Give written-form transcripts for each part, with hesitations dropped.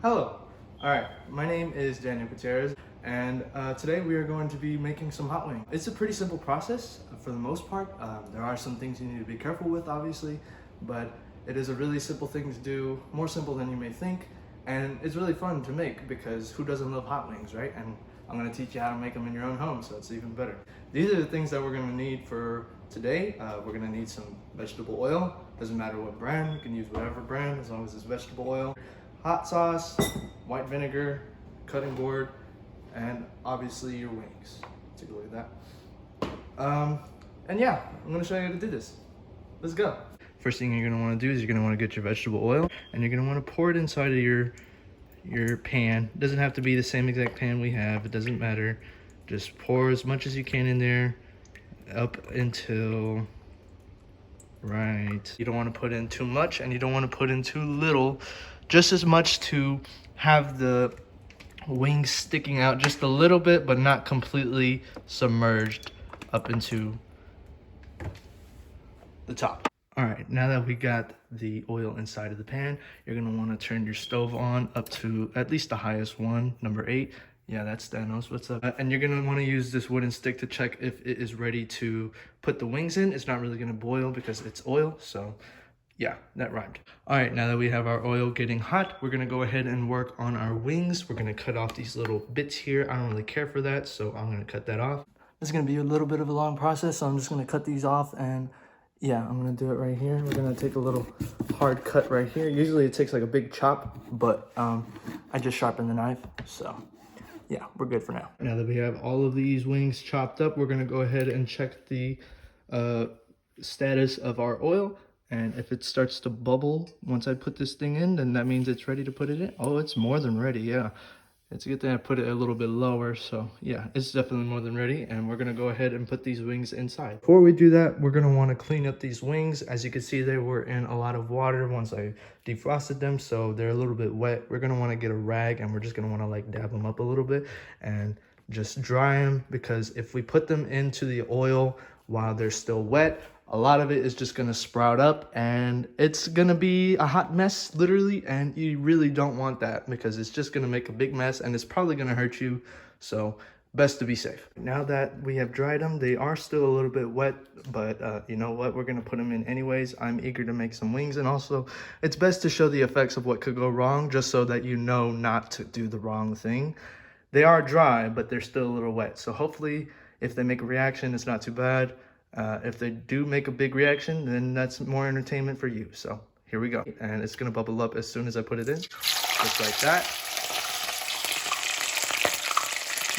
Hello. Alright, my name is Daniel Gutierrez, and today we are going to be making some hot wings. It's a pretty simple process for the most part. There are some things you need to be careful with, obviously, but it is a really simple thing to do, more simple than you may think, and it's really fun to make because who doesn't love hot wings, right? And I'm going to teach you how to make them in your own home, so it's even better. These are the things that we're going to need for today. We're going to need some vegetable oil. Doesn't matter what brand, you can use whatever brand as long as it's vegetable oil. Hot sauce, white vinegar, cutting board, and obviously your wings. Take a look at that. And yeah, I'm gonna show you how to do this. Let's go. First thing you're gonna wanna do is you're gonna wanna get your vegetable oil and you're gonna wanna pour it inside of your pan. It doesn't have to be the same exact pan we have, it doesn't matter. Just pour as much as you can in there up until right. You don't wanna put in too much and you don't wanna put in too little. Just as much to have the wings sticking out just a little bit, but not completely submerged up into the top. All right, now that we got the oil inside of the pan, you're gonna wanna turn your stove on up to at least the highest one, number 8. Yeah, that's Thanos, what's up? And you're gonna wanna use this wooden stick to check if it is ready to put the wings in. It's not really gonna boil because it's oil, so yeah, that rhymed. All right, now that we have our oil getting hot, we're gonna go ahead and work on our wings. We're gonna cut off these little bits here. I don't really care for that, so I'm gonna cut that off. This is gonna be a little bit of a long process, so I'm just gonna cut these off, and yeah, I'm gonna do it right here. We're gonna take a little hard cut right here. Usually it takes like a big chop, but I just sharpened the knife, so yeah, we're good for now. Now that we have all of these wings chopped up, we're gonna go ahead and check the status of our oil. And if it starts to bubble once I put this thing in, then that means it's ready to put it in. Oh, it's more than ready, yeah. It's a good thing I put it a little bit lower, so yeah, it's definitely more than ready. And we're gonna go ahead and put these wings inside. Before we do that, we're gonna wanna clean up these wings. As you can see, they were in a lot of water once I defrosted them, so they're a little bit wet. We're gonna wanna get a rag and we're just gonna wanna like dab them up a little bit and just dry them, because if we put them into the oil while they're still wet, a lot of it is just gonna sprout up and it's gonna be a hot mess, literally, and you really don't want that because it's just gonna make a big mess and it's probably gonna hurt you, so best to be safe. Now that we have dried them, they are still a little bit wet, but you know what, we're gonna put them in anyways. I'm eager to make some wings, and also it's best to show the effects of what could go wrong just so that you know not to do the wrong thing. They are dry, but they're still a little wet, so hopefully if they make a reaction, it's not too bad. If they do make a big reaction, then that's more entertainment for you. So here we go. And it's gonna bubble up as soon as I put it in, just like that.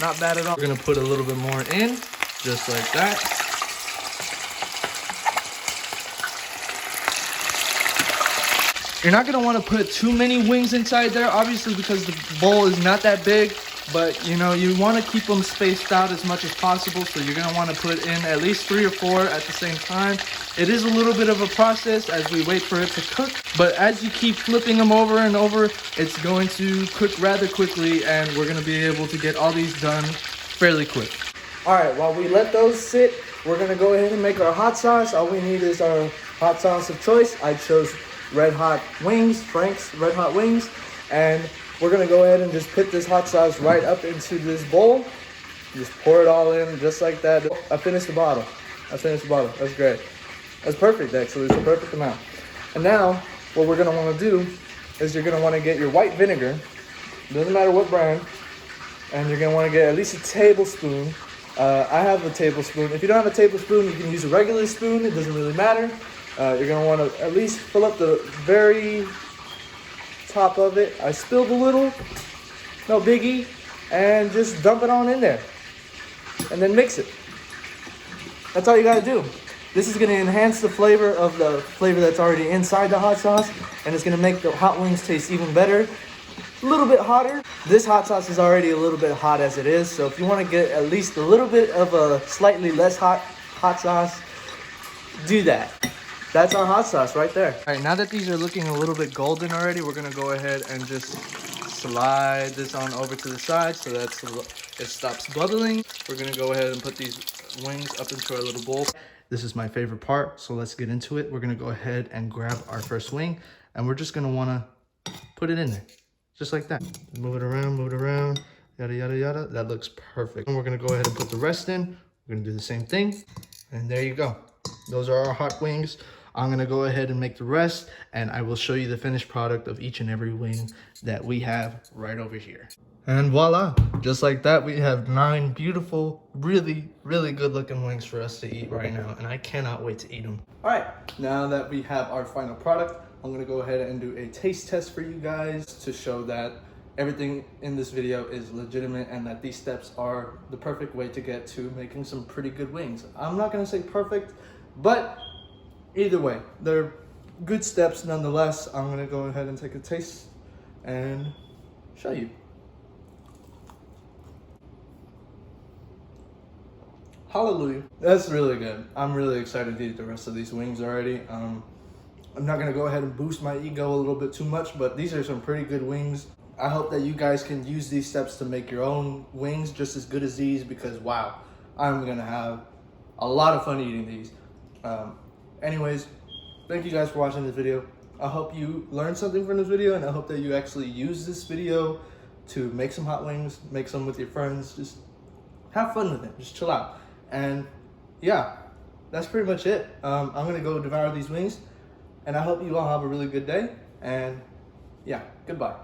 Not bad at all. We're gonna put a little bit more in, just like that. You're not gonna wanna put too many wings inside there, obviously, because the bowl is not that big. But you know, you want to keep them spaced out as much as possible, so you're going to want to put in at least 3 or 4 at the same time. It is a little bit of a process as we wait for it to cook, but as you keep flipping them over and over, it's going to cook rather quickly, and we're going to be able to get all these done fairly quick. All right, while we let those sit, we're going to go ahead and make our hot sauce. All we need is our hot sauce of choice. I chose Red Hot Wings, Frank's Red Hot Wings, and we're gonna go ahead and just put this hot sauce right up into this bowl. Just pour it all in just like that. I finished the bottle. That's great. That's perfect, actually. It's the perfect amount. And now, what we're gonna wanna do is you're gonna wanna get your white vinegar. Doesn't matter what brand. And you're gonna wanna get at least a tablespoon. I have a tablespoon. If you don't have a tablespoon, you can use a regular spoon. It doesn't really matter. You're gonna wanna at least fill up the very top of it. I spilled a little, no biggie, and just dump it on in there and then mix it. That's all you gotta do. This is gonna enhance the flavor of the flavor that's already inside the hot sauce, and it's gonna make the hot wings taste even better. A little bit hotter. This hot sauce is already a little bit hot as it is, so if you want to get at least a little bit of a slightly less hot sauce, do that. That's our hot sauce right there. All right, now that these are looking a little bit golden already, we're gonna go ahead and just slide this on over to the side so that it stops bubbling. We're gonna go ahead and put these wings up into our little bowl. This is my favorite part, so let's get into it. We're gonna go ahead and grab our first wing, and we're just gonna wanna put it in there. just like that. Move it around, yada, yada, yada. That looks perfect. And we're gonna go ahead and put the rest in. We're gonna do the same thing. And there you go. Those are our hot wings. I'm gonna go ahead and make the rest, and I will show you the finished product of each and every wing that we have right over here. And voila, just like that, we have 9 beautiful, really, really good looking wings for us to eat right now. And I cannot wait to eat them. All right, now that we have our final product, I'm gonna go ahead and do a taste test for you guys to show that everything in this video is legitimate and that these steps are the perfect way to get to making some pretty good wings. I'm not gonna say perfect, but either way, they're good steps nonetheless. I'm gonna go ahead and take a taste and show you. Hallelujah. That's really good. I'm really excited to eat the rest of these wings already. I'm not gonna go ahead and boost my ego a little bit too much, but these are some pretty good wings. I hope that you guys can use these steps to make your own wings just as good as these, because wow, I'm gonna have a lot of fun eating these. Anyways, thank you guys for watching this video. I hope you learned something from this video, and I hope that you actually use this video to make some hot wings, make some with your friends. Just have fun with it, just chill out. And yeah, that's pretty much it. I'm gonna go devour these wings, and I hope you all have a really good day. And yeah, goodbye.